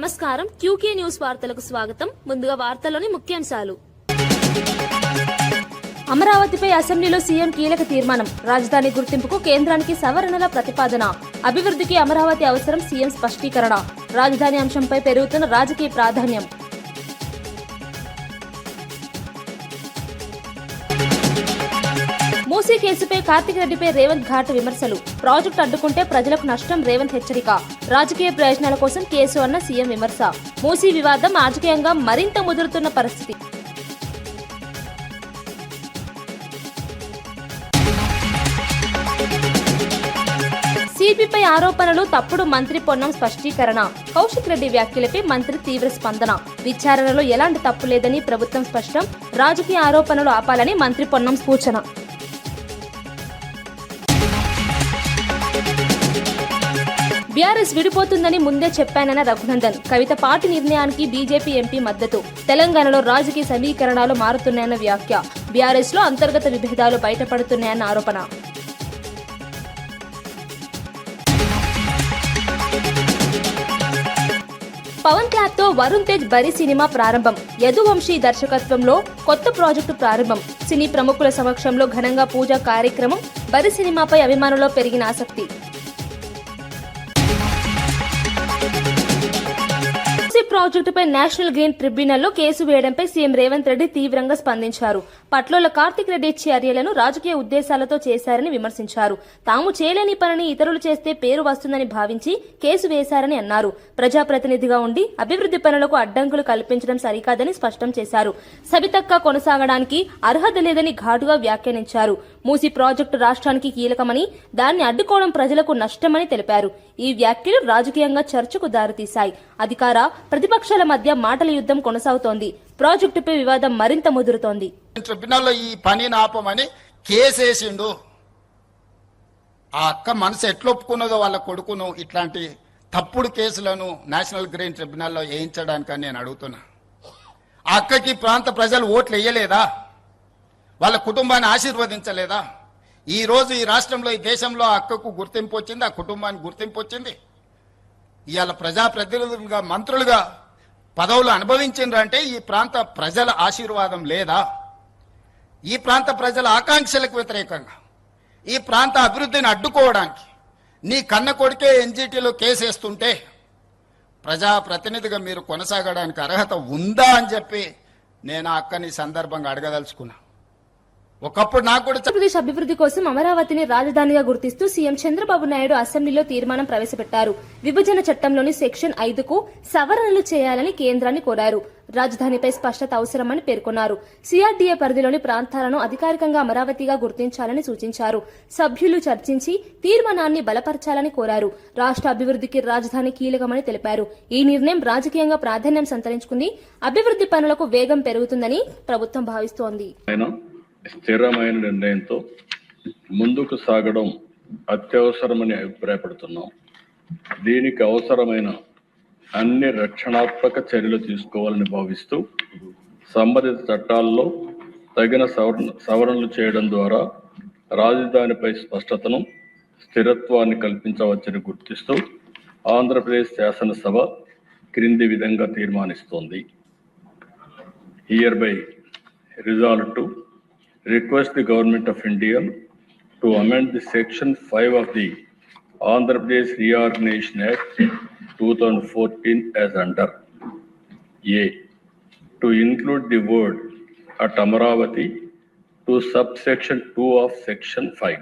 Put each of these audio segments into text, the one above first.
నమస్కారం. QK news వార్తలకు స్వాగతం. ముందుగా వార్తల్లోని ముఖ్యాంశాలు. అమరావతిపై అసెంబ్లీలో సీఎం కీలక తీర్మానం. రాజధాని గుర్తింపుకు కేంద్రానికి సవరణల ప్రతిపాదన. అభివృద్ధికి అమరావతి అవసరం, సీఎం స్పష్టీకరణ. రాజధాని అంశంపై పెరుగుతున్న రాజకీయ ప్రాధాన్యం. మూసీ కేసుపై కార్తిక్ రెడ్డిపై రేవంత్ ఘాటు విమర్శలు. ప్రాజెక్టు అడ్డుకుంటే ప్రజలకు నష్టం, రేవంత్ హెచ్చరిక. రాజకీయ ప్రయోజనాల కోసం కేసు అన్న సీఎం విమర్శ. మూసీ వివాదం రాజకీయంగా మరింత ముదురుతున్న పరిస్థితి. సిపిపై ఆరోపణలు తప్పుడు, మంత్రి పొన్నం స్పష్టీకరణ. కౌశిక్ రెడ్డి వ్యాఖ్యలపై మంత్రి తీవ్ర స్పందన. విచారణలో ఎలాంటి తప్పు లేదని ప్రభుత్వం స్పష్టం. రాజకీయ ఆరోపణలు ఆపాలని మంత్రి పొన్నం సూచన. బీఆర్ఎస్ విడిపోతుందని ముందే చెప్పానన్న రఘునందన్. కవిత పార్టీ నిర్ణయానికి బీజేపీ ఎంపీ మద్దతు. తెలంగాణలో రాజకీయ సమీకరణాలు మారుతున్నాయన్న వ్యాఖ్య. బీఆర్ఎస్ లో అంతర్గత విభేదాలు బయటపడుతున్నాయన్న ఆరోపణ. పవన్ క్లాప్ తో వరుణ్ తేజ్ బరి సినిమా ప్రారంభం. యదువంశీ దర్శకత్వంలో కొత్త ప్రాజెక్టు ప్రారంభం. సినీ ప్రముఖుల సమక్షంలో ఘనంగా పూజా కార్యక్రమం. బరి సినిమాపై అభిమానుల్లో పెరిగిన ఆసక్తి. ప్రాజెక్టుపై నేషనల్ గ్రీన్ ట్రిబ్యునల్లో కేసు వేయడంపై సీఎం రేవంత్ రెడ్డి తీవ్రంగా స్పందించారు. పట్లోల కార్తిక్ రెడ్డి చర్యలను రాజకీయ ఉద్దేశాలతో చేశారని విమర్శించారు. తాము చేయలేని పనిని ఇతరులు చేస్తే పేరు వస్తుందని భావించి కేసు వేశారని అన్నారు. ప్రజాప్రతినిధిగా ఉండి అభివృద్ధి పనులకు అడ్డంకులు కల్పించడం సరికాదని స్పష్టం చేశారు. సబితక్క కొనసాగడానికి అర్హత లేదని ఘాటుగా వ్యాఖ్యానించారు. మూసీ ప్రాజెక్టు రాష్ట్రానికి కీలకమని, దాన్ని అడ్డుకోవడం ప్రజలకు నష్టమని తెలిపారు. ఈ వ్యాఖ్యలు రాజకీయంగా చర్చకు దారితీశాయి. అధికార ప్రతిపక్షాల మధ్య మాటల యుద్ధం కొనసాగుతోంది. ప్రాజెక్టుపై వివాదం మరింత ముదురుతోంది. ట్రిబ్యునల్లో ఈ పనిని ఆపమని కేసేసిండు. ఆ అక్క మనసు ఎట్లొప్పుకున్నదో వాళ్ళ కొడుకును ఇట్లాంటి తప్పుడు కేసులను నేషనల్ గ్రీన్ ట్రిబ్యునల్లో వేయించడానికని నేను అడుగుతున్నా. ఆ అక్కకి ప్రాంత ప్రజలు ఓట్లు వేయలేదా? వాళ్ళ కుటుంబాన్ని ఆశీర్వదించలేదా? ఈ రోజు ఈ రాష్ట్రంలో, ఈ దేశంలో ఆ అక్కకు గుర్తింపు వచ్చింది, ఆ కుటుంబానికి గుర్తింపు వచ్చింది. ఇవాళ ప్రజాప్రతినిధులుగా, మంత్రులుగా పదవులు అనుభవించిండ్రంటే ఈ ప్రాంత ప్రజల ఆశీర్వాదం లేదా? ఈ ప్రాంత ప్రజల ఆకాంక్షలకు వ్యతిరేకంగా, ఈ ప్రాంత అభివృద్ధిని అడ్డుకోవడానికి నీ కన్న కొడుకే ఎన్జీటీలో కేసేస్తుంటే ప్రజాప్రతినిధిగా మీరు కొనసాగడానికి అర్హత ఉందా అని చెప్పి నేను ఆ అక్కని సందర్భంగా అడగదలుచుకున్నా. ఒకప్పుడు నాకు కూడా ఆంధ్రప్రదేశ్ అభివృద్ధి కోసం అమరావతిని రాజధానిగా గుర్తిస్తూ సీఎం చంద్రబాబు నాయుడు అసెంబ్లీలో తీర్మానం ప్రవేశపెట్టారు. విభజన చట్టంలోని సెక్షన్ 5కు సవరణలు చేయాలని కేంద్రాన్ని కోరారు. రాజధానిపై స్పష్టత అవసరమని పేర్కొన్నారు. సిఆర్డీఏ పరిధిలోని ప్రాంతాలను అధికారికంగా అమరావతిగా గుర్తించాలని సూచించారు. సభ్యులు చర్చించి తీర్మానాన్ని బలపరచాలని కోరారు. రాష్ట్ర అభివృద్ధికి రాజధాని కీలకమని తెలిపారు. ఈ నిర్ణయం రాజకీయంగా ప్రాధాన్యం సంతరించుకుంది. అభివృద్ధి పనులకు వేగం పెరుగుతుందని ప్రభుత్వం భావిస్తోంది. స్థిరమైన నిర్ణయంతో ముందుకు సాగడం అత్యవసరమని అభిప్రాయపడుతున్నాం. దీనికి అవసరమైన అన్ని రక్షణాత్మక చర్యలు తీసుకోవాలని భావిస్తూ సంబంధిత చట్టాల్లో తగిన సవరణలు చేయడం ద్వారా రాజధానిపై స్పష్టతను, స్థిరత్వాన్ని కల్పించవచ్చని గుర్తిస్తూ ఆంధ్రప్రదేశ్ శాసనసభ క్రింది విధంగా తీర్మానిస్తోంది. Hereby resolved to request the Government of India to amend the Section 5 of the Andhra Pradesh Reorganization Act 2014 as under: A. To include the word at Amaravati to subsection 2 of Section 5.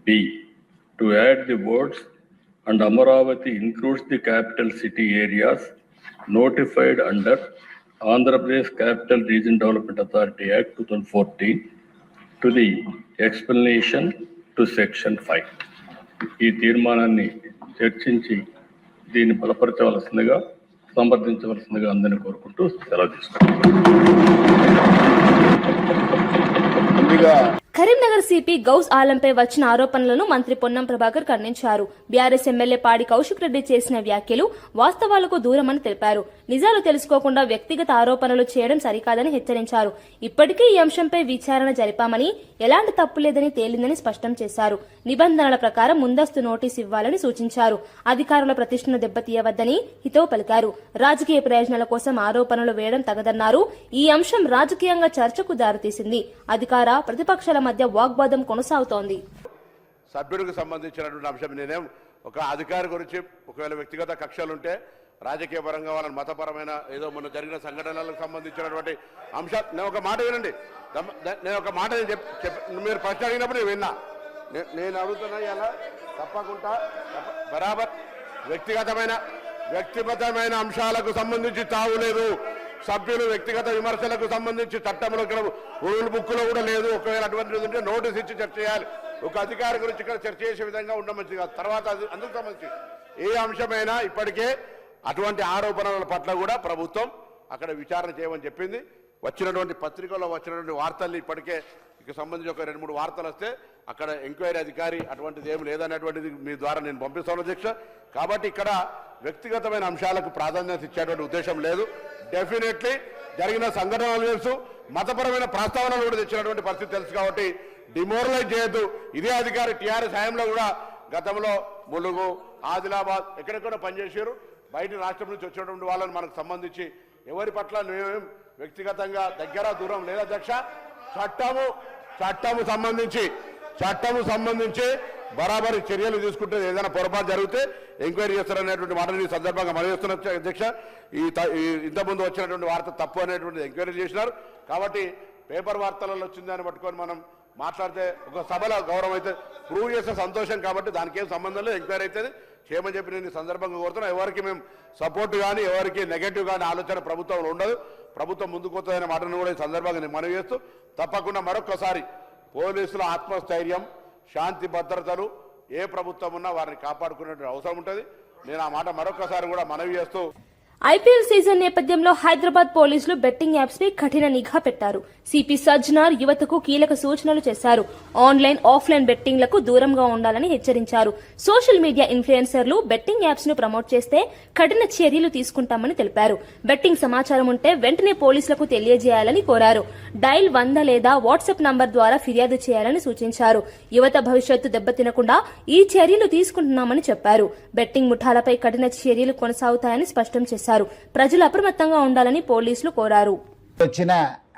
B. To add the words and Amaravati includes the capital city areas notified under Andhra Pradesh Capital Region Development Authority Act 2014 to the explanation to Section 5. ఈ తీర్మానాన్ని చర్చించి దీన్ని బలపరచవలసిందిగా, సమర్థించవలసిందిగా అందరినీ కోరుకుంటూ సెలవు తీసుకుంటాం. Karimnagar CP Ghouse ఆలంపై వచ్చిన ఆరోపణలను మంత్రి పొన్నం ప్రభాకర్ ఖండించారు. బీఆర్ఎస్ ఎమ్మెల్యే పాడి కౌశిక్ రెడ్డి చేసిన వ్యాఖ్యలు వాస్తవాలకు దూరమని తెలిపారు. నిజాలు తెలుసుకోకుండా వ్యక్తిగత ఆరోపణలు చేయడం సరికాదని హెచ్చరించారు. ఇప్పటికే ఈ అంశంపై విచారణ జరిపామని, ఎలాంటి తప్పు లేదని తేలిందని స్పష్టం చేశారు. నిబంధనల ప్రకారం ముందస్తు నోటీసు ఇవ్వాలని సూచించారు. అధికారుల ప్రతిష్టను దెబ్బతీయవద్దని హితవు పలికారు. రాజకీయ ప్రయోజనాల కోసం ఆరోపణలు వేయడం తగదన్నారు. ఈ అంశం రాజకీయంగా చర్చకు దారితీసింది. అధికార ప్రతిపక్షాల మధ్య వాగ్వాదం కొనసాగుతోంది. సభ్యుడికి సంబంధించినటువంటి అంశం నేనేం ఒక అధికారి గురించి ఒకవేళ వ్యక్తిగత కక్షలుంటే రాజకీయ పరంగా వాళ్ళని మతపరమైన ఏదో మొన్న జరిగిన సంఘటనలకు సంబంధించినటువంటి అంశాలు నేను ఒక మాట వినండి. నేను ఒక మాట మీరు ప్రశ్న అడిగినప్పుడు నేను విన్నా. నేను అడుగుతున్నా ఇలా తప్పకుండా బరాబర్ వ్యక్తిగతమైన అంశాలకు సంబంధించి తావులేదు. సభ్యులు వ్యక్తిగత విమర్శలకు సంబంధించి చట్టంలో ఇక్కడ రూల్ బుక్ లో కూడా లేదు. ఒకవేళ అటువంటిది ఉంటే నోటీస్ ఇచ్చి చర్చ చేయాలి. ఒక అధికారి గురించి ఇక్కడ చర్చ చేసే విధంగా ఉండమంది కాదు. తర్వాత అందుకు సంబంధించి ఏ అంశమైనా ఇప్పటికే అటువంటి ఆరోపణల పట్ల కూడా ప్రభుత్వం అక్కడ విచారణ చేయమని చెప్పింది. వచ్చినటువంటి పత్రికల్లో వచ్చినటువంటి వార్తల్ని ఇప్పటికే ఇక సంబంధించి ఒక 2-3 వార్తలు వస్తే అక్కడ ఎంక్వైరీ అధికారి అటువంటిది ఏమి లేదనేటువంటిది మీ ద్వారా నేను పంపిస్తాను అధ్యక్ష. కాబట్టి ఇక్కడ వ్యక్తిగతమైన అంశాలకు ప్రాధాన్యత ఇచ్చేటువంటి ఉద్దేశం లేదు. డెఫినెట్లీ జరిగిన సంఘటనలు తెలుసు, మతపరమైన ప్రస్తావనలు కూడా తెచ్చినటువంటి పరిస్థితి తెలుసు. కాబట్టి డిమోరలైజ్ చేయొద్దు. ఇదే అధికారి టీఆర్ఎస్ హయాంలో కూడా గతంలో ములుగు, ఆదిలాబాద్ ఎక్కడెక్కడ పనిచేశారు. బయట రాష్ట్రం నుంచి వచ్చినటువంటి వాళ్ళని మనకు సంబంధించి ఎవరి పట్ల మేమేం వ్యక్తిగతంగా దగ్గర దూరం లేదా అధ్యక్ష. చట్టము సంబంధించి బరాబరి చర్యలు తీసుకుంటే ఏదైనా పొరపాటు జరిగితే ఎంక్వైరీ చేస్తారనేటువంటి మాటని సందర్భంగా మనం చేస్తున్న అధ్యక్ష. ఇంతకుముందు వచ్చినటువంటి వార్త తప్పు అనేటువంటిది ఎంక్వైరీ చేసినారు. కాబట్టి పేపర్ వార్తలలో వచ్చిందని పట్టుకొని మనం మాట్లాడితే ఒక సభలో గౌరవం అయితే ప్రూవ్ చేస్తే సంతోషం. కాబట్టి దానికి ఏం సంబంధం లేదు, ఎంక్వైరీ అవుతుంది చేయమని చెప్పి నేను ఈ సందర్భంగా కోరుతున్నా. ఎవరికి మేము సపోర్ట్ కానీ ఎవరికి నెగటివ్ కానీ ఆలోచన ప్రభుత్వంలో ఉండదు. ప్రభుత్వం ముందుకు వస్తుందనే మాటను కూడా ఈ సందర్భంగా నేను మనవి చేస్తూ తప్పకుండా మరొకసారి పోలీసుల ఆత్మస్థైర్యం, శాంతి భద్రతలు ఏ ప్రభుత్వం ఉన్నా వారిని కాపాడుకునేటువంటి అవసరం ఉంటుంది. నేను ఆ మాట మరొకసారి కూడా మనవి చేస్తూ ఐపీఎల్ సీజన్ నేపథ్యంలో హైదరాబాద్ పోలీసులు బెట్టింగ్ యాప్స్ పై కఠిన నిఘా పెట్టారు. సిపి సజ్జనార్ యువతకు కీలక సూచనలు చేశారు. ఆన్లైన్, ఆఫ్లైన్ బెట్టింగ్లకు దూరంగా ఉండాలని హెచ్చరించారు. సోషల్ మీడియా ఇన్ఫ్లుయెన్సర్లు బెట్టింగ్ యాప్స్ ను ప్రమోట్ చేస్తే కఠిన చర్యలు తీసుకుంటామని తెలిపారు. బెట్టింగ్ సమాచారం ఉంటే వెంటనే పోలీసులకు తెలియజేయాలని కోరారు. డైల్ 100 లేదా వాట్సాప్ నంబర్ ద్వారా ఫిర్యాదు చేయాలని సూచించారు. యువత భవిష్యత్తు దెబ్బతినకుండా ఈ చర్యలు తీసుకుంటున్నామని చెప్పారు. బెట్టింగ్ ముఠాలపై కఠిన చర్యలు కొనసాగుతాయని స్పష్టం చేశారు. ప్రజలు అప్రమత్తంగా ఉండాలని పోలీసులు కోరారు. వచ్చిన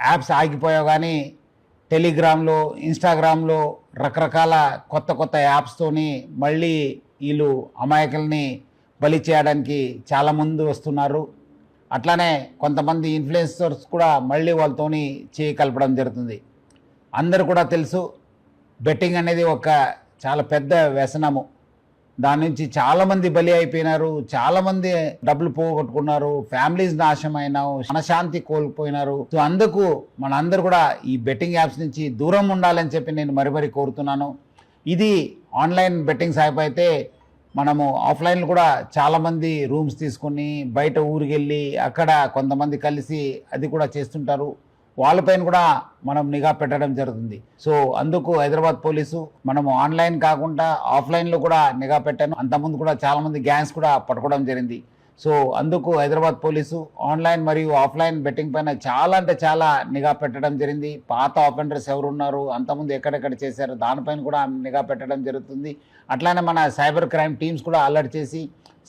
యాప్స్ ఆగిపోయావు కానీ టెలిగ్రామ్లో, ఇన్స్టాగ్రామ్లో రకరకాల కొత్త యాప్స్తోని మళ్ళీ వీళ్ళు అమాయకుల్ని బలి చేయడానికి చాలా ముందు వస్తున్నారు. అట్లానే కొంతమంది ఇన్ఫ్లుయెన్సర్స్ కూడా మళ్ళీ వాళ్ళతోని చేయి కలపడం జరుగుతుంది. అందరు కూడా తెలుసు బెట్టింగ్ అనేది ఒక చాలా పెద్ద వ్యసనము. దాని నుంచి చాలామంది బలి అయిపోయినారు, చాలామంది డబ్బులు పోగొట్టుకున్నారు, ఫ్యామిలీస్ నాశనమైనారు, మనశాంతి కోల్పోయినారు. సో అందుకు మనందరూ కూడా ఈ బెట్టింగ్ యాప్స్ నుంచి దూరం ఉండాలని చెప్పి నేను మరీ కోరుతున్నాను. ఇది ఆన్లైన్ బెట్టింగ్ యాప్ అయితే మనము ఆఫ్లైన్లో కూడా చాలామంది రూమ్స్ తీసుకొని బయట ఊరికి వెళ్ళి అక్కడ కొంతమంది కలిసి అది కూడా చేస్తుంటారు. వాళ్ళపైన కూడా మనం నిఘా పెట్టడం జరుగుతుంది. సో అందుకు హైదరాబాద్ పోలీసు మనము ఆన్లైన్ కాకుండా ఆఫ్లైన్లో కూడా నిఘా పెట్టాను. అంతకుముందు కూడా చాలామంది గ్యాంగ్స్ కూడా పట్టుకోవడం జరిగింది. సో అందుకు హైదరాబాద్ పోలీసు ఆన్లైన్ మరియు ఆఫ్లైన్ బెట్టింగ్ పైన చాలా నిఘా పెట్టడం జరిగింది. పాత ఆఫెండర్స్ ఎవరు ఉన్నారు, అంతకుముందు ఎక్కడెక్కడ చేశారు దానిపైన కూడా నిఘా పెట్టడం జరుగుతుంది. అట్లానే మన సైబర్ క్రైమ్ టీమ్స్ కూడా అలర్ట్ చేసి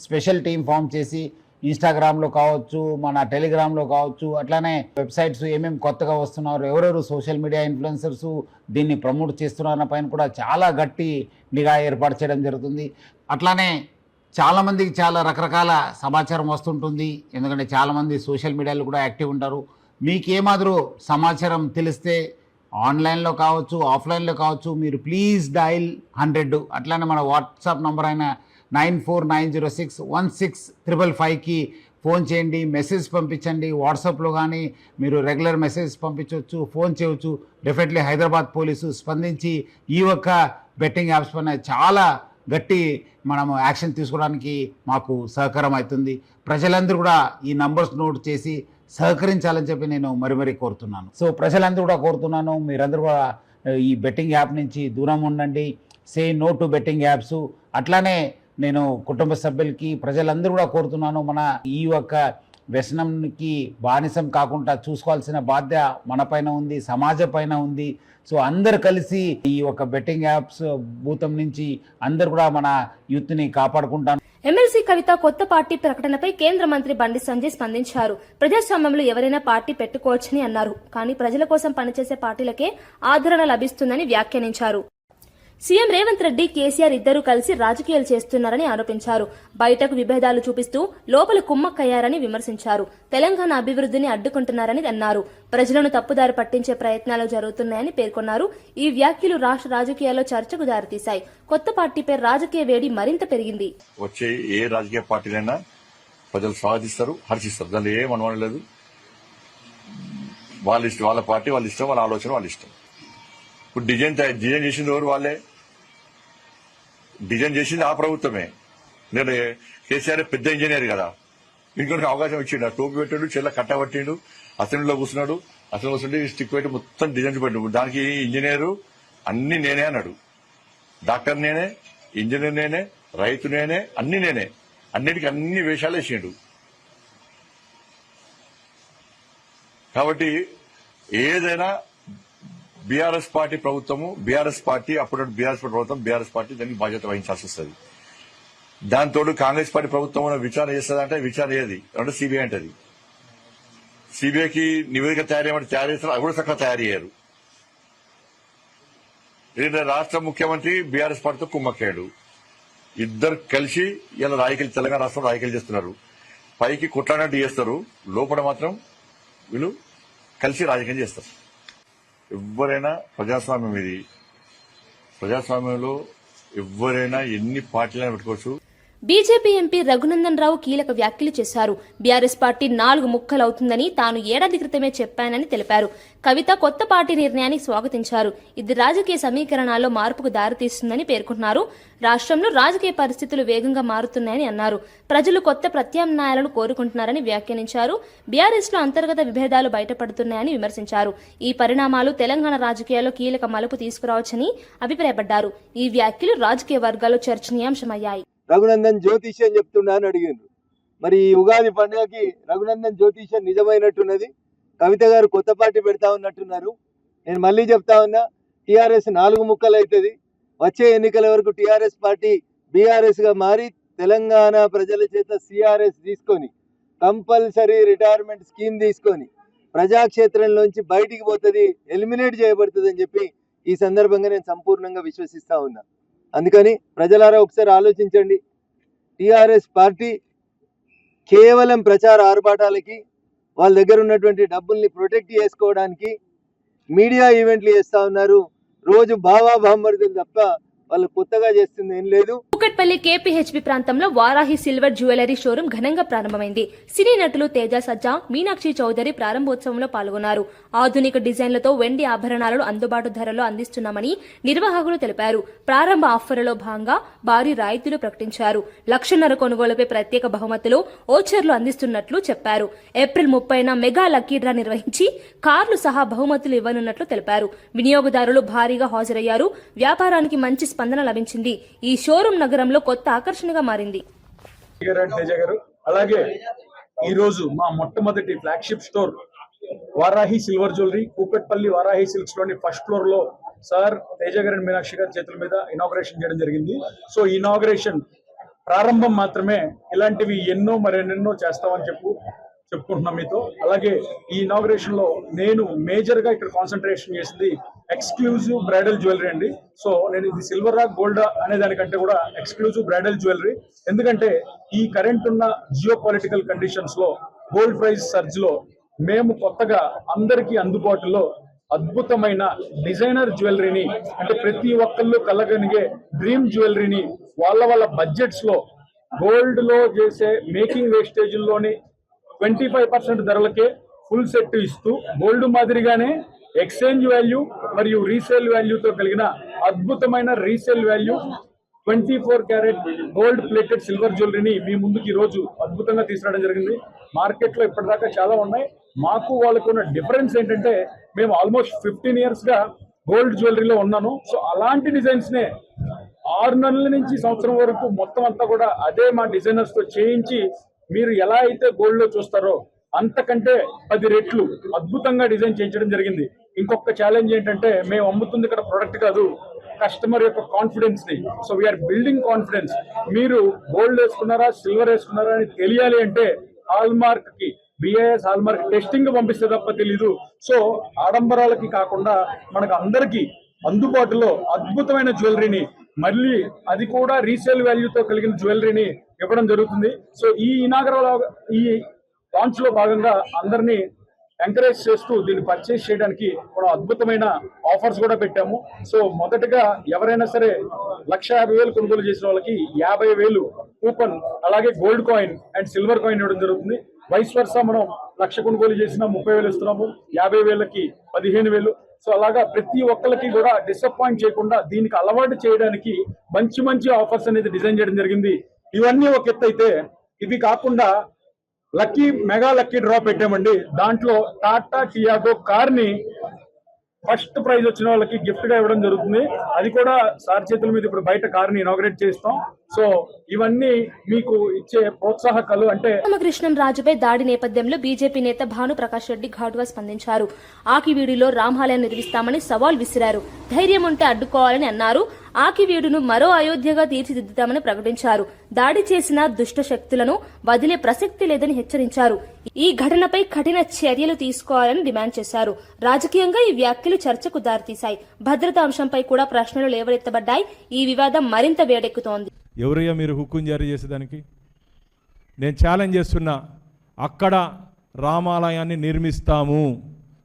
స్పెషల్ టీం ఫామ్ చేసి ఇన్స్టాగ్రామ్లో కావచ్చు, మన టెలిగ్రామ్లో కావచ్చు, అట్లానే వెబ్సైట్స్ ఏమేమి కొత్తగా వస్తున్నారు, ఎవరెవరు సోషల్ మీడియా ఇన్ఫ్లుయెన్సర్స్ దీన్ని ప్రమోట్ చేస్తున్న పైన కూడా చాలా గట్టి నిఘా ఏర్పాటు చేయడం జరుగుతుంది. అట్లానే చాలామందికి చాలా రకరకాల సమాచారం వస్తుంటుంది. ఎందుకంటే చాలామంది సోషల్ మీడియాలో కూడా యాక్టివ్ ఉంటారు. మీకు ఏమాదిరో సమాచారం తెలిస్తే ఆన్లైన్లో కావచ్చు, ఆఫ్లైన్లో కావచ్చు, మీరు ప్లీజ్ డైల్ 100. అట్లానే మన వాట్సాప్ నంబర్ అయిన 9490616555కి ఫోన్ చేయండి, మెసేజ్ పంపించండి. వాట్సాప్లో కానీ మీరు రెగ్యులర్ మెసేజ్ పంపించవచ్చు, ఫోన్ చేయవచ్చు. డెఫినెట్లీ హైదరాబాద్ పోలీసు స్పందించి ఈ ఒక్క బెట్టింగ్ యాప్స్ పైన చాలా గట్టి మనము యాక్షన్ తీసుకోవడానికి మాకు సహకారం అవుతుంది. ప్రజలందరూ కూడా ఈ నంబర్స్ నోట్ చేసి సహకరించాలని చెప్పి నేను మరీ కోరుతున్నాను. సో ప్రజలందరూ కూడా కోరుతున్నాను, మీరందరూ కూడా ఈ బెట్టింగ్ యాప్ నుంచి దూరం ఉండండి, say no to betting apps. అట్లానే నేను కుటుంబ సభ్యులకి ప్రజలందరూ కూడా కోరుతున్నాను, మన ఈ యొక్క వ్యసనంకి బానిసం కాకుండా చూసుకోవాల్సిన బాధ్యత మన పైన ఉంది, సమాజం పైన ఉంది. సో అందరు కలిసి ఈ ఒక బెట్టింగ్ యాప్స్ భూతం నుంచి అందరు కూడా మన యూత్ని కాపాడుకుంటాను. ఎమ్మెల్సీ కవిత కొత్త పార్టీ ప్రకటనపై కేంద్ర మంత్రి బండి సంజయ్ స్పందించారు. ప్రజాస్వామ్యంలో ఎవరైనా పార్టీ పెట్టుకోవచ్చని అన్నారు. కానీ ప్రజల కోసం పనిచేసే పార్టీలకే ఆదరణ లభిస్తుందని వ్యాఖ్యానించారు. సీఎం రేవంత్ రెడ్డి, కేసీఆర్ ఇద్దరూ కలిసి రాజకీయాలు చేస్తున్నారని ఆరోపించారు. బయటకు విభేదాలు చూపిస్తూ లోపల కుమ్మక్కయ్యారని విమర్శించారు. తెలంగాణ అభివృద్ధిని అడ్డుకుంటున్నారని అన్నారు. ప్రజలను తప్పుదారి పట్టించే ప్రయత్నాలు జరుగుతున్నాయని పేర్కొన్నారు. ఈ వ్యాఖ్యలు రాష్ట్ర రాజకీయాల్లో చర్చకు దారితీశాయి. కొత్త పార్టీపై రాజకీయ వేడి మరింత పెరిగింది. వచ్చే ఏ రాజకీయ పార్టీలైనా ప్రజలు స్వాగతిస్తారు, హర్షిస్తారు. దానిలో ఏం అనుమానం లేదు. వాళ్ళ ఇష్టం, వాళ్ళ పార్టీ వాళ్ళ ఇష్టం, వాళ్ళ ఆలోచన వాళ్ళ ఇష్టం. ఇప్పుడు డిజైన్ చేసింది ఎవరు? వాళ్ళే డిజైన్ చేసింది ఆ ప్రభుత్వమే. నేను కేసీఆర్ పెద్ద ఇంజనీర్ కదా, ఇంకొక అవకాశం ఇచ్చిండు. టోపీ పెట్టాడు, చెల్ల కట్టబట్టిండు, అసెంబ్లీలో కూర్చున్నాడు. అసెంబ్లీలో కూర్చుంటే స్టిక్ పెట్టి మొత్తం డిజైన్స్ పెట్టాడు. దానికి ఇంజనీరు అన్ని నేనే అన్నాడు. డాక్టర్ నేనే, ఇంజనీర్ నేనే, రైతు నేనే, అన్ని నేనే. అన్నిటికీ అన్ని వేషాలు వేసిండు. కాబట్టి ఏదైనా బీఆర్ఎస్ పార్టీ ప్రభుత్వము, బీఆర్ఎస్ పార్టీ అప్పుడు బీఆర్ఎస్ ప్రభుత్వం, బీఆర్ఎస్ పార్టీ దానికి బాధ్యత వహించాల్సి వస్తుంది. దాంతో కాంగ్రెస్ పార్టీ ప్రభుత్వం విచారణ చేస్తుందంటే విచారణ ఏది అంటే సిబిఐ అంటది. సిబిఐకి నివేదిక తయారు చేస్తారు, అది కూడా చక్కగా తయారు చేయరు. ఏంటంటే రాష్ట్ర ముఖ్యమంత్రి బీఆర్ఎస్ పార్టీతో కుమ్మక్కాడు. ఇద్దరు కలిసి ఇలా రాజకీయాలు, తెలంగాణ రాష్ట్రంలో రాజకీయాలు చేస్తున్నారు. పైకి కొట్లాడినట్టు చేస్తారు, లోపల మాత్రం వీళ్ళు కలిసి రాజకీయం చేస్తారు. ఎవరైనా ప్రజాస్వామ్యం ఇది. ప్రజాస్వామ్యంలో ఎవరైనా ఎన్ని పార్టీలైనా పెట్టుకోవచ్చు. బీజేపీ ఎంపీ రఘునందన్ రావు కీలక వ్యాఖ్యలు చేశారు. బీఆర్ఎస్ పార్టీ 4 ముక్కలవుతుందని తాను ఏడాది క్రితమే చెప్పానని తెలిపారు. కవిత కొత్త పార్టీ నిర్ణయాన్ని స్వాగతించారు. ఇది రాజకీయ సమీకరణాల్లో మార్పుకు దారితీస్తుందని పేర్కొన్నారు. రాష్ట్రంలో రాజకీయ పరిస్థితులు వేగంగా మారుతున్నాయని అన్నారు. ప్రజలు కొత్త ప్రత్యామ్నాయాలను కోరుకుంటున్నారని వ్యాఖ్యానించారు. బీఆర్ఎస్ లో అంతర్గత విభేదాలు బయటపడుతున్నాయని విమర్శించారు. ఈ పరిణామాలు తెలంగాణ రాజకీయాల్లో కీలక మలుపు తీసుకురావచ్చని అభిప్రాయపడ్డారు. ఈ వ్యాఖ్యలు రాజకీయ వర్గాల్లో చర్చనీయాంశమయ్యాయి. రఘునందన్ జ్యోతిష్యం చెప్తున్నా అని అడిగిండ్రు. మరి ఈ ఉగాది పండుగకి రఘునందన్ జ్యోతిష్యం నిజమైనట్టున్నది. కవిత గారు కొత్త పార్టీ పెడతా ఉన్నట్టున్నారు. నేను మళ్ళీ చెప్తా ఉన్నా, టీఆర్ఎస్ 4 ముక్కలు అవుతుంది. వచ్చే ఎన్నికల వరకు టీఆర్ఎస్ పార్టీ బీఆర్ఎస్ గా మారి తెలంగాణ ప్రజల చేత సిఆర్ఎస్ తీసుకొని, కంపల్సరీ రిటైర్మెంట్ స్కీమ్ తీసుకొని ప్రజాక్షేత్రంలోంచి బయటికి పోతుంది, ఎలిమినేట్ చేయబడుతుంది అని చెప్పి ఈ సందర్భంగా నేను సంపూర్ణంగా విశ్వసిస్తా ఉన్నా. అందుకని ప్రజలారా ఒకసారి ఆలోచించండి. టీఆర్ఎస్ పార్టీ కేవలం ప్రచార ఆర్భాటాలకి, వాళ్ళ దగ్గర ఉన్నటువంటి డబ్బుల్ని ప్రొటెక్ట్ చేసుకోవడానికి మీడియా ఈవెంట్లు చేస్తా ఉన్నారు. రోజు బావా బామ్మర్దులు తప్ప వాళ్ళు కొత్తగా చేస్తుంది ఏం లేదు. కూకట్పల్లి కేపీహెచ్బీ ప్రాంతంలో వారాహి సిల్వర్ జ్యువెలరీ షోరూం ఘనంగా ప్రారంభమైంది. సినీ నటులు తేజ సజ్జా, మీనాక్షి చౌదరి ప్రారంభోత్సవంలో పాల్గొన్నారు. ఆధునిక డిజైన్లతో వెండి ఆభరణాలను అందుబాటు ధరలో అందిస్తున్నామని నిర్వాహకులు తెలిపారు. ప్రారంభ ఆఫర్లలో భాగంగా భారీ రాయితీలు ప్రకటించారు. 1.5 లక్షల కొనుగోలుపై ప్రత్యేక బహుమతులు, ఓచర్లు అందిస్తున్నట్లు చెప్పారు. ఏప్రిల్ 30న మెగా లక్కీ డ్రా నిర్వహించి కార్లు సహా బహుమతులు ఇవ్వనున్నట్లు తెలిపారు. వినియోగదారులు భారీగా హాజరయ్యారు. వ్యాపారానికి మంచి స్పందన లభించింది. ఈ షోరూం నగరంలో కొత్త ఆకర్షణగా మారింది. అలాగే ఈ రోజు మా మొట్టమొదటి flagship store Varahi silver jewellery Kukatpally Varahi silks లోని ఫస్ట్ ఫ్లోర్ లో సార్ తేజ గారు అండ్ మీనాక్షి గారి చేతుల మీద ఇనాగ్రేషన్ చేయడం జరిగింది. సో ఇనాగ్రేషన్ ప్రారంభం మాత్రమే, ఇలాంటివి ఎన్నో మరెన్నెన్నో చేస్తామని చెప్పుకుంటున్నాం మీతో. అలాగే ఈ ఇనాగ్రేషన్ లో నేను మేజర్ గా ఇక్కడ కాన్సన్ట్రేషన్ చేసింది ఎక్స్క్లూజివ్ బ్రైడల్ జ్యువెలరీ అండి. సో నేను ఇది సిల్వర్ రా గోల్డ్ అనే దానికంటే కూడా ఎక్స్క్లూజివ్ బ్రైడల్ జ్యువెలరీ. ఎందుకంటే ఈ కరెంట్ ఉన్న జియో పొలిటికల్ కండిషన్స్ లో, గోల్డ్ ప్రైస్ సర్జ్ లో మేము కొత్తగా అందరికీ అందుబాటులో అద్భుతమైన డిజైనర్ జ్యువెలరీని, అంటే ప్రతి ఒక్కళ్ళు కలగనిగే డ్రీమ్ జ్యువెలరీని వాళ్ళ బడ్జెట్స్ లో గోల్డ్ లో చేసే మేకింగ్ వేస్టేజ్ లోని 25% ధరలకే ఫుల్ సెట్ ఇస్తూ, గోల్డ్ మాదిరిగానే ఎక్స్చేంజ్ వాల్యూ మరియు రీసేల్ వాల్యూతో కలిగిన అద్భుతమైన resale value 24 carat gold plated silver జ్యువెలరీని మీ ముందుకు ఈ రోజు అద్భుతంగా తీసుకురావడం జరిగింది. మార్కెట్ లో ఇప్పటిదాకా చాలా ఉన్నాయి. మాకు వాళ్ళకు ఉన్న డిఫరెన్స్ ఏంటంటే, మేము ఆల్మోస్ట్ 15 years గా గోల్డ్ జ్యువెలరీలో ఉన్నాను. సో అలాంటి డిజైన్స్నే 6 నెలల నుంచి సంవత్సరం వరకు మొత్తం అంతా కూడా అదే మా డిజైనర్స్తో చేయించి మీరు ఎలా అయితే గోల్డ్లో చూస్తారో అంతకంటే 10 రెట్లు అద్భుతంగా డిజైన్ చేయించడం జరిగింది. ఇంకొక ఛాలెంజ్ ఏంటంటే మేము అమ్ముతుంది ఇక్కడ ప్రొడక్ట్ కాదు, కస్టమర్ యొక్క కాన్ఫిడెన్స్ ని. So we are building confidence. మీరు గోల్డ్ వేసుకున్నారా సిల్వర్ వేసుకున్నారా అని తెలియాలి అంటే హాల్మార్క్ కి బిఐఎస్ హాల్మార్క్ టెస్టింగ్ పంపిస్తే తప్ప తెలీదు. సో ఆడంబరాలకి కాకుండా మనకు అందరికీ అందుబాటులో అద్భుతమైన జ్యువెలరీని, మళ్ళీ అది కూడా రీసేల్ వాల్యూతో కలిగిన జ్యువెలరీని ఇవ్వడం జరుగుతుంది. సో ఈ ఈ లాంచ్ లో భాగంగా అందరినీ ఎంకరేజ్ చేస్తూ దీన్ని పర్చేస్ చేయడానికి కూడా అద్భుతమైన ఆఫర్స్ కూడా పెట్టాము. సో మొదటగా ఎవరైనా సరే 1,50,000 కొనుగోలు చేసిన వాళ్ళకి 50,000 కూపన్, అలాగే gold coin and silver coin ఇవ్వడం జరుగుతుంది. వైస్ వర్సా మనం 1,00,000 కొనుగోలు చేసిన 30,000 ఇస్తున్నాము, 50,000కి 15,000. సో అలాగా ప్రతి ఒక్కరికి కూడా డిసప్పాయింట్ చేయకుండా దీనికి అలవాటు చేయడానికి మంచి మంచి ఆఫర్స్ అనేది డిజైన్ చేయడం జరిగింది. ఇవన్నీ ఒక ఎత్తు అయితే, ఇవి కాకుండా మెగా లక్కీ డ్రా పెట్టామండి. దాంట్లో టాటా టియాగో కార్ ని ఫస్ట్ ప్రైజ్ వచ్చిన వాళ్ళకి గిఫ్ట్ గా ఇవ్వడం జరుగుతుంది. అది కూడా సార్ చేతుల మీద ఇప్పుడు బయట కార్ ని ఇనాగ్రేట్ చేస్తాం. సో ఇవన్నీ మీకు ఇచ్చే ప్రోత్సాహకాలు. అంటే రామకృష్ణం రాజుపై దాడి నేపథ్యంలో బీజేపీ నేత భాను ప్రకాష్ రెడ్డి ఘాటుగా స్పందించారు. ఆకివీడులో రామాలయం నిర్మిస్తామని సవాల్ విసిరారు. ధైర్యం ఉంటే అడ్డుకోవాలని అన్నారు. ఆకివీడును మరో అయోధ్యగా తీర్చిదిద్దుతామని ప్రకటించారు. దాడి చేసిన దుష్ట శక్తులను వదిలే ప్రసక్తి లేదని హెచ్చరించారు. ఈ ఘటనపై కఠిన చర్యలు తీసుకోవాలని డిమాండ్ చేశారు. రాజకీయంగా ఈ వ్యాఖ్యలు చర్చకు దారితీశాయి. భద్రతా అంశంపై కూడా ప్రశ్నలు లేవనెత్తబడ్డాయి. ఈ వివాదం మరింత వేడెక్కుతోంది. ఎవరయ్యా మీరు హుక్కుం జారీ చేసేదానికి? నేను ఛాలెంజ్ చేస్తున్నా. అక్కడ రామాలయాన్ని నిర్మిస్తాము,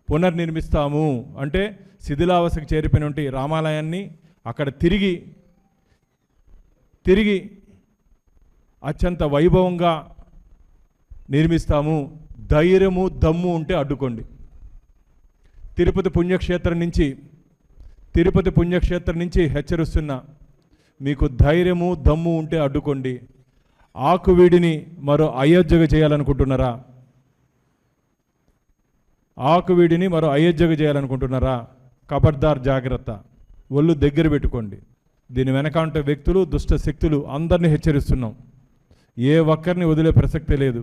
పునర్నిర్మిస్తాము అంటే శిథిలావస్థకు చేరిపోయినటువంటి రామాలయాన్ని అక్కడ తిరిగి అత్యంత వైభవంగా నిర్మిస్తాము. ధైర్యము దమ్ము ఉంటే అడ్డుకోండి. తిరుపతి పుణ్యక్షేత్రం నుంచి హెచ్చరిస్తున్నా, మీకు ధైర్యము దమ్ము ఉంటే అడ్డుకోండి. ఆకువీడిని మరో అయోధ్యగా చేయాలనుకుంటున్నారా? ఖబర్దార్, జాగ్రత్త, ఒళ్ళు దగ్గర పెట్టుకోండి. దీని వెనక ఉంటే వ్యక్తులు, దుష్ట శక్తులు అందరినీ హెచ్చరిస్తున్నాం. ఏ ఒక్కరిని వదిలే ప్రసక్తే లేదు.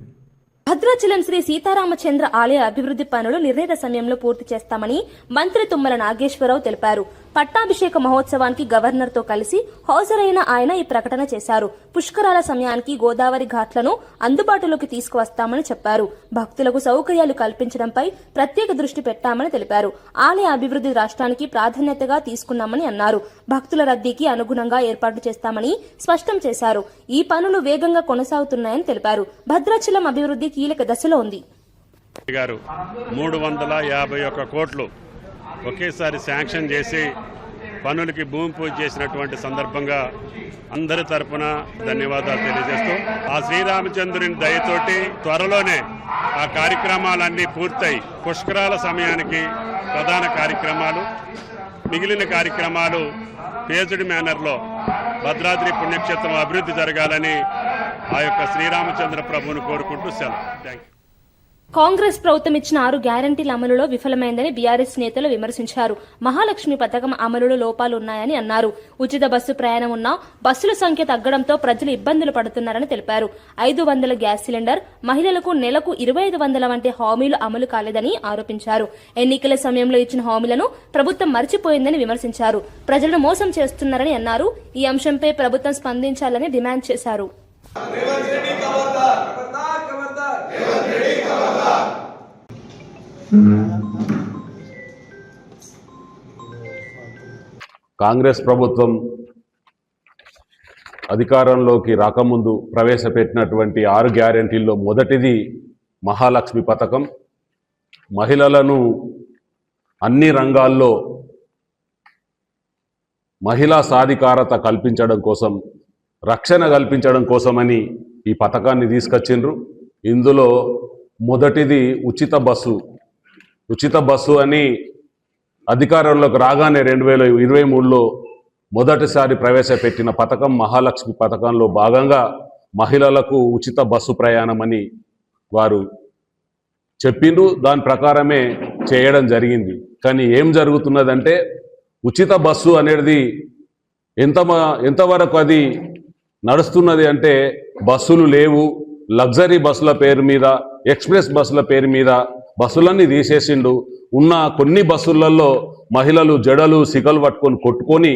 భద్రాచలం శ్రీ సీతారామచంద్ర ఆలయ అభివృద్ధి పనులు నిర్ణీత సమయంలో పూర్తి చేస్తామని మంత్రి తుమ్మల నాగేశ్వరరావు తెలిపారు. పట్టాభిషేక మహోత్సవానికి గవర్నర్ తో కలిసి హాజరైన ఆయన ఈ ప్రకటన చేశారు. పుష్కరాల సమయానికి గోదావరి ఘాట్లను అందుబాటులోకి తీసుకువస్తామని చెప్పారు. భక్తులకు సౌకర్యాలు కల్పించడంపై ప్రత్యేక దృష్టి పెట్టామని తెలిపారు. ఆలయ అభివృద్ధి రాష్ట్రానికి ప్రాధాన్యతగా తీసుకున్నామని అన్నారు. భక్తుల రద్దీకి అనుగుణంగా ఏర్పాటు చేస్తామని స్పష్టం చేశారు. ఈ పనులు వేగంగా కొనసాగుతున్నాయని తెలిపారు. భద్రాచలం అభివృద్ధి కీలక దశలో ఉంది. 351 కోట్లు ఒకేసారి శాంక్షన్ చేసి పనులకి భూమి పూజ చేసినటువంటి సందర్భంగా అందరి తరపున ధన్యవాదాలు తెలియజేస్తూ, ఆ శ్రీరామచంద్రుని దయతోటి త్వరలోనే ఆ కార్యక్రమాలన్నీ పూర్తయి పుష్కరాల సమయానికి ప్రధాన కార్యక్రమాలు, మిగిలిన కార్యక్రమాలు పేజ్డ్ మేనర్లో భద్రాద్రి పుణ్యక్షేత్రం అభివృద్ధి జరగాలని ఆ యొక్క శ్రీరామచంద్ర ప్రభువును కోరుకుంటూ సెలవు. Thank you. కాంగ్రెస్ ప్రభుత్వం ఇచ్చిన 6 గ్యారంటీల అమలులో విఫలమైందని బీఆర్ఎస్ నేతలు విమర్శించారు. మహాలక్ష్మి పథకం అమలులో లోపాలున్నాయని అన్నారు. ఉచిత బస్సు ప్రయాణం ఉన్నా బస్సుల సంఖ్య తగ్గడంతో ప్రజలు ఇబ్బందులు పడుతున్నారని తెలిపారు. 500 గ్యాస్ సిలిండర్, మహిళలకు నెలకు 2,500 వంటి హామీలు అమలు కాలేదని ఆరోపించారు. ఎన్నికల సమయంలో ఇచ్చిన హామీలను ప్రభుత్వం మర్చిపోయిందని విమర్శించారు. ప్రజలను మోసం చేస్తున్నారని అన్నారు. ఈ అంశంపై ప్రభుత్వం స్పందించాలని డిమాండ్ చేశారు. కాంగ్రెస్ ప్రభుత్వం అధికారంలోకి రాకముందు ప్రవేశపెట్టినటువంటి 6 గ్యారెంటీల్లో మొదటిది మహాలక్ష్మి పథకం. మహిళలను అన్ని రంగాల్లో మహిళా సాధికారత కల్పించడం కోసం, రక్షణ కల్పించడం కోసమని ఈ పథకాన్ని తీసుకొచ్చిండ్రు. ఇందులో మొదటిది ఉచిత బస్సు అని అధికారంలోకి రాగానే 2023లో మొదటిసారి ప్రవేశపెట్టిన పథకం మహాలక్ష్మి పథకంలో భాగంగా మహిళలకు ఉచిత బస్సు ప్రయాణం అని వారు చెప్పిండ్రు. దాని ప్రకారమే చేయడం జరిగింది. కానీ ఏం జరుగుతున్నదంటే ఉచిత బస్సు అనేది ఎంతవరకు అది నడుస్తున్నది అంటే బస్సులు లేవు, లగ్జరీ బస్సుల పేరు మీద, ఎక్స్ప్రెస్ బస్సుల పేరు మీద బస్సులన్నీ తీసేసిండు. ఉన్న కొన్ని బస్సులలో మహిళలు జడలు సిగలు పట్టుకొని కొట్టుకొని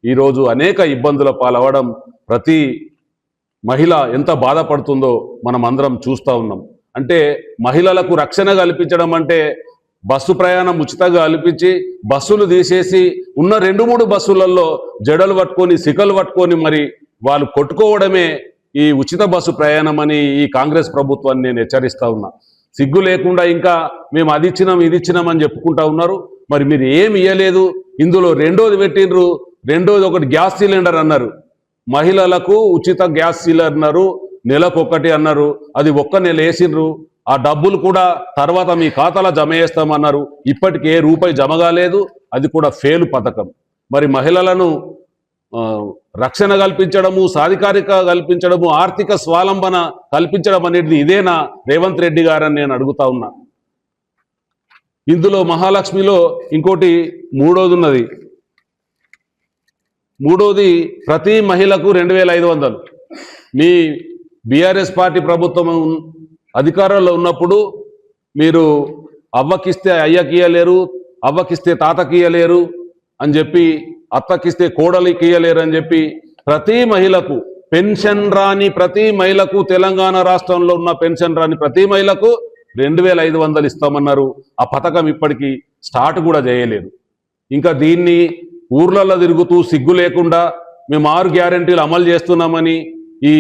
ఈరోజు అనేక ఇబ్బందుల పాలవడం, ప్రతి మహిళ ఎంత బాధపడుతుందో మనం అందరం చూస్తూ ఉన్నాం. అంటే మహిళలకు రక్షణ కల్పించడం అంటే బస్సు ప్రయాణం ఉచితంగా కల్పించి బస్సులు తీసేసి ఉన్న 2-3 బస్సులలో జడలు పట్టుకొని సిగలు పట్టుకొని మరి వాళ్ళు కొట్టుకోవడమే ఈ ఉచిత బస్సు ప్రయాణం అని ఈ కాంగ్రెస్ ప్రభుత్వాన్ని నేను హెచ్చరిస్తా ఉన్నా. సిగ్గు లేకుండా ఇంకా మేము అది ఇచ్చినాం ఇది ఇచ్చినాం అని చెప్పుకుంటా ఉన్నారు. మరి మీరు ఏమి ఇవ్వలేదు. ఇందులో రెండోది పెట్టినరు. రెండోది ఒకటి గ్యాస్ సిలిండర్ అన్నారు. మహిళలకు ఉచిత గ్యాస్ సిలిండర్ అన్నారు, నెలకొకటి అన్నారు. అది ఒక్క నెల వేసిండ్రు. ఆ డబ్బులు కూడా తర్వాత మీ ఖాతాలో జమ చేస్తామన్నారు. ఇప్పటికే రూపాయి జమ కాలేదు. అది కూడా ఫెయిల్ పథకం. మరి మహిళలను రక్షణ కల్పించడము, సాధికారిక కల్పించడము, ఆర్థిక స్వావలంబన కల్పించడం అనేది ఇదేనా రేవంత్ రెడ్డి గారని నేను అడుగుతా ఉన్నా. ఇందులో మహాలక్ష్మిలో ఇంకోటి మూడోది ఉన్నది. మూడోది ప్రతి మహిళకు 2500. మీ బీఆర్ఎస్ పార్టీ ప్రభుత్వం అధికారంలో ఉన్నప్పుడు మీరు అవ్వకిస్తే అయ్యకి ఇయ్యలేరు, అవ్వకిస్తే తాతకి ఇయ్యలేరు అని చెప్పి, అత్తకిస్తే కోడలికి ఇయ్యలేరు అని చెప్పి ప్రతి మహిళకు పెన్షన్ రాని ప్రతి మహిళకు, తెలంగాణ రాష్ట్రంలో ఉన్న పెన్షన్ రాని ప్రతి మహిళకు 2500 ఇస్తామన్నారు. ఆ పథకం ఇప్పటికీ స్టార్ట్ కూడా చేయలేదు. ఇంకా దీన్ని ఊర్లలో తిరుగుతూ సిగ్గు లేకుండా మేము 6 గ్యారెంటీలు అమలు చేస్తున్నామని ఈ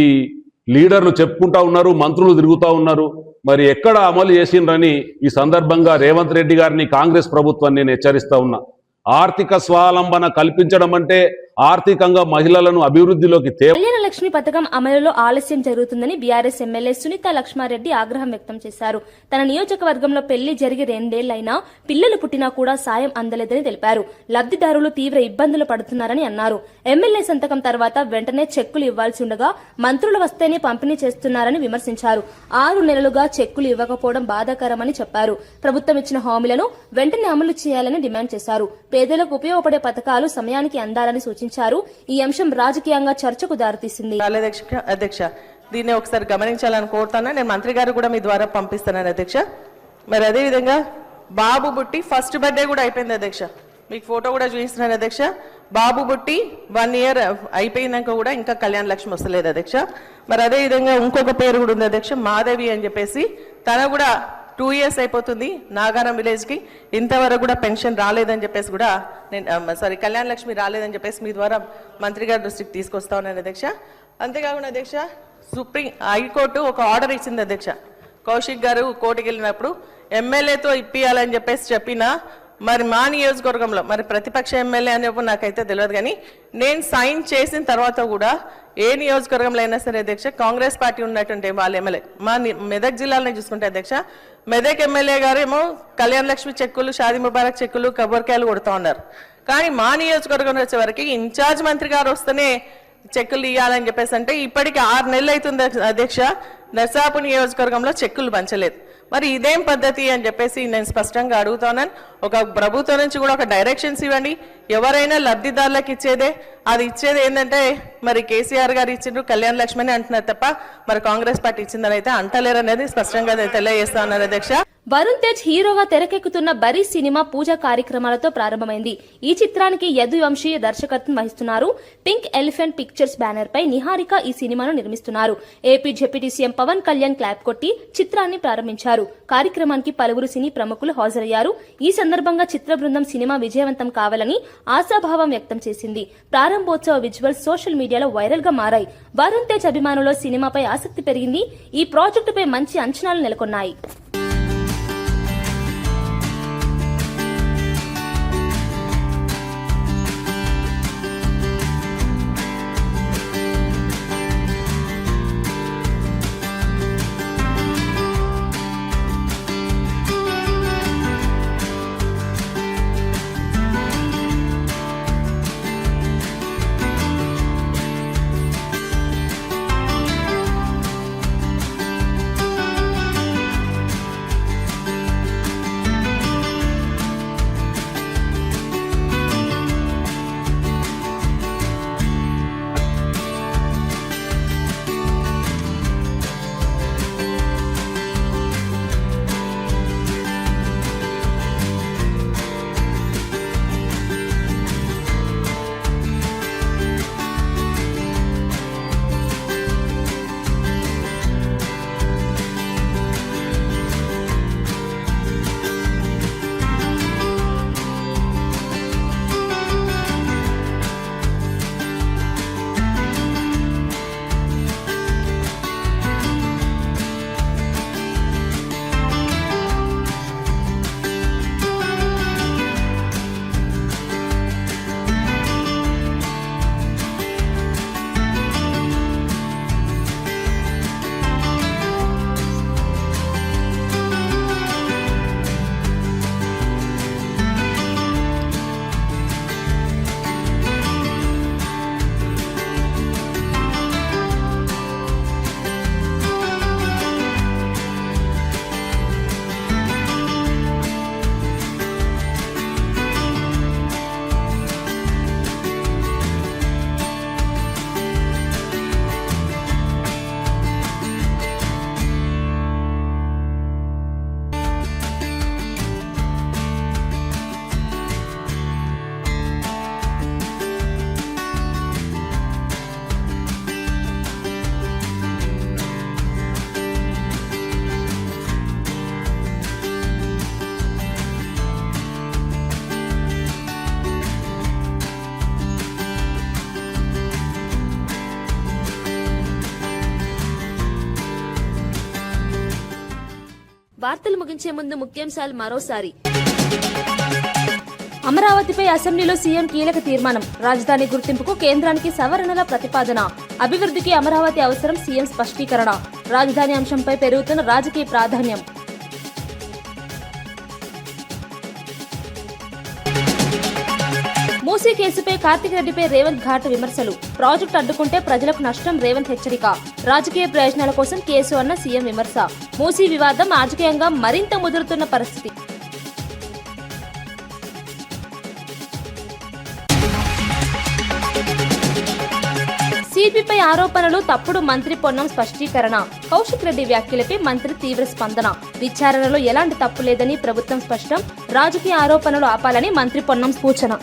లీడర్లు చెప్పుకుంటా ఉన్నారు, మంత్రులు తిరుగుతూ ఉన్నారు. మరి ఎక్కడ అమలు చేసిండ్రని ఈ సందర్భంగా రేవంత్ రెడ్డి గారిని, కాంగ్రెస్ ప్రభుత్వాన్ని నేను హెచ్చరిస్తా ఉన్నా. ఆర్థిక స్వావలంబన కల్పించడం అంటే ఆర్థికంగా మహిళలను అభివృద్ధిలోకి కళ్యాణ లక్ష్మి పథకం అమలులో ఆలస్యం జరుగుతుందని బీఆర్ఎస్ ఎమ్మెల్యే సునీత లక్ష్మారెడ్డి ఆగ్రహం వ్యక్తం చేశారు. తన నియోజకవర్గంలో పెళ్లి జరిగి 2 ఏళ్లైనా పిల్లలు పుట్టినా కూడా సాయం అందలేదని తెలిపారు. లబ్ధిదారులు తీవ్ర ఇబ్బందులు పడుతున్నారని అన్నారు. ఎమ్మెల్యే సంతకం తర్వాత వెంటనే చెక్కులు ఇవ్వాల్సి ఉండగా మంత్రులు వస్తేనే పంపిణీ చేస్తున్నారని విమర్శించారు. 6 నెలలుగా చెక్కులు ఇవ్వకపోవడం బాధాకరమని చెప్పారు. ప్రభుత్వం ఇచ్చిన హామీలను వెంటనే అమలు చేయాలని డిమాండ్ చేశారు. పేదలకు ఉపయోగపడే పథకాలు సమయానికి అందాలని సూచించారు. ఈ అంశం రాజకీయంగా చర్చకు దారితీసింది. అధ్యక్ష, దీన్ని ఒకసారి గమనించాలని కోరుతాను. నేను మంత్రి గారు కూడా మీ ద్వారా పంపిస్తాను అధ్యక్ష. మరి అదే విధంగా బాబు బుట్టి ఫస్ట్ బర్త్డే కూడా అయిపోయింది అధ్యక్ష. మీకు ఫోటో కూడా చూపిస్తున్నాను అధ్యక్ష. బాబు బుట్టి 1 ఇయర్ అయిపోయినాక కూడా ఇంకా కళ్యాణ లక్ష్మి వస్తలేదు అధ్యక్ష. మరి అదే విధంగా ఇంకొక పేరు కూడా ఉంది అధ్యక్ష, మాధవి అని చెప్పేసి. తన కూడా 2 ఇయర్స్ అయిపోతుంది నాగారం విలేజ్కి, ఇంతవరకు కూడా పెన్షన్ రాలేదని చెప్పేసి కూడా నేను కళ్యాణ లక్ష్మి రాలేదని చెప్పేసి మీ ద్వారా మంత్రి గారి దృష్టికి తీసుకొస్తా ఉన్నాను అధ్యక్ష. అంతేకాకుండా అధ్యక్ష, సుప్రీం హైకోర్టు ఒక ఆర్డర్ ఇచ్చింది అధ్యక్ష. కౌశిక్ గారు కోర్టుకి వెళ్ళినప్పుడు ఎమ్మెల్యేతో ఇప్పియాలని చెప్పేసి చెప్పినా మరి మా నియోజకవర్గంలో మరి ప్రతిపక్ష ఎమ్మెల్యే అనేప్పుడు నాకైతే తెలియదు, కానీ నేను సైన్ చేసిన తర్వాత కూడా ఏ నియోజకవర్గంలో అయినా సరే అధ్యక్ష కాంగ్రెస్ పార్టీ ఉన్నటువంటి వాళ్ళ ఎమ్మెల్యే మా మెదక్ జిల్లాలోనే చూసుకుంటే అధ్యక్ష, మెదక్ ఎమ్మెల్యే గారు ఏమో కళ్యాణ లక్ష్మి చెక్కులు, షాదీ ముబారక్ చెక్కులు, కొబ్బరికాయలు కొడుతూ ఉన్నారు. కానీ మా నియోజకవర్గం వచ్చే వరకు ఇన్ఛార్జ్ మంత్రి గారు వస్తేనే చెక్కులు ఇవ్వాలని చెప్పేసి అంటే ఇప్పటికి 6 నెలలు అవుతుంది అధ్యక్ష, నర్సాపు నియోజకవర్గంలో చెక్కులు పంచలేదు. మరి ఇదేం పద్ధతి అని చెప్పేసి నేను స్పష్టంగా అడుగుతున్నాను. ఒక ప్రభుత్వం నుంచి కూడా ఒక డైరెక్షన్స్ ఇవ్వండి. ఎవరైనా లబ్ధిదారులకు ఇచ్చేదే, అది ఇచ్చేది ఏంటంటే మరి కేసీఆర్ గారు ఇచ్చిండ్రు కళ్యాణ లక్ష్మి అని అంటున్నారు తప్ప మరి కాంగ్రెస్ పార్టీ ఇచ్చిందని అయితే అంటలేరు అనేది స్పష్టంగా తెలియజేస్తా ఉన్నారు అధ్యక్ష. వరుణ్ తేజ్ హీరోగా తెరకెక్కుతున్న బరీ సినిమా పూజా కార్యక్రమాలతో ప్రారంభమైంది. ఈ చిత్రానికి యదు వంశీ దర్శకత్వం వహిస్తున్నారు. పింక్ ఎలిఫెంట్ పిక్చర్స్ బ్యానర్ పై నిహారిక ఈ సినిమాను నిర్మిస్తున్నారు. AP deputy CM Pawan Kalyan clap కొట్టి చిత్రాన్ని ప్రారంభించారు. కార్యక్రమానికి పలువురు సినీ ప్రముఖులు హాజరయ్యారు. ఈ సందర్భంగా చిత్ర బృందం సినిమా విజయవంతం కావాలని ఆశాభావం వ్యక్తం చేసింది. ప్రారంభోత్సవ విజువల్స్ సోషల్ మీడియాలో వైరల్ గా మారాయి. వరుణ్ తేజ్ అభిమానుల్లో సినిమాపై ఆసక్తి పెరిగింది. ఈ ప్రాజెక్టుపై మంచి అంచనాలు నెలకొన్నాయి. వార్తలు ముగించే ముందు ముఖ్యాంశాలు మరోసారి. అమరావతిపై అసెంబ్లీలో సీఎం కీలక తీర్మానం. రాజధాని గుర్తింపుకు కేంద్రానికి సవరణల ప్రతిపాదన. అభివృద్ధికి అమరావతి అవసరం, సీఎం స్పష్టీకరణ. రాజధాని అంశంపై పెరుగుతున్న రాజకీయ ప్రాధాన్యం. మూసీ కేసుపై కార్తిక్ రెడ్డిపై రేవంత్ ఘాటు విమర్శలు. ప్రాజెక్టు అడ్డుకుంటే ప్రజలకు నష్టం, రేవంత్ హెచ్చరిక. రాజకీయ ప్రయోజనాల కోసం కేసు అన్న సీఎం విమర్శ. మూసీ వివాదం రాజకీయంగా మరింత ముదురుతున్న పరిస్థితి. సిపిపై ఆరోపణలు తప్పుడు, మంత్రి పొన్నం స్పష్టీకరణ. కౌశిక్ రెడ్డి వ్యాఖ్యలపై మంత్రి తీవ్ర స్పందన. విచారణలో ఎలాంటి తప్పు లేదని ప్రభుత్వం స్పష్టం. రాజకీయ ఆరోపణలు ఆపాలని మంత్రి పొన్నం సూచన.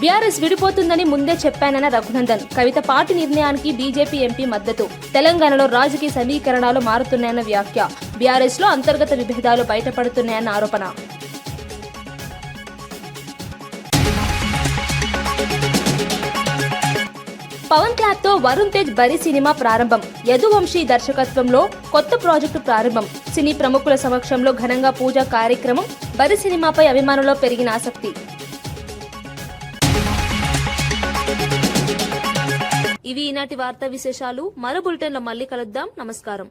బీఆర్ఎస్ విడిపోతుందని ముందే చెప్పానన్న రఘునందన్. కవిత పార్టీ నిర్ణయానికి బీజేపీ ఎంపీ మద్దతు. తెలంగాణలో రాజకీయ సమీకరణాలు మారుతున్నాయన్న వ్యాఖ్య. బీఆర్ఎస్ లో అంతర్గత విభేదాలు బయటపడుతున్నాయన్న ఆరోపణ. పవన్ క్లాప్ తో వరుణ్ తేజ్ బరి సినిమా ప్రారంభం. యదువంశీ దర్శకత్వంలో కొత్త ప్రాజెక్టు ప్రారంభం. సినీ ప్రముఖుల సమక్షంలో ఘనంగా పూజా కార్యక్రమం. బరి సినిమాపై అభిమానుల్లో పెరిగిన ఆసక్తి. ఇవి ఈనాటి వార్తా విశేషాలు. మరో బులెటిన్లో మళ్ళీ కలుద్దాం. నమస్కారం.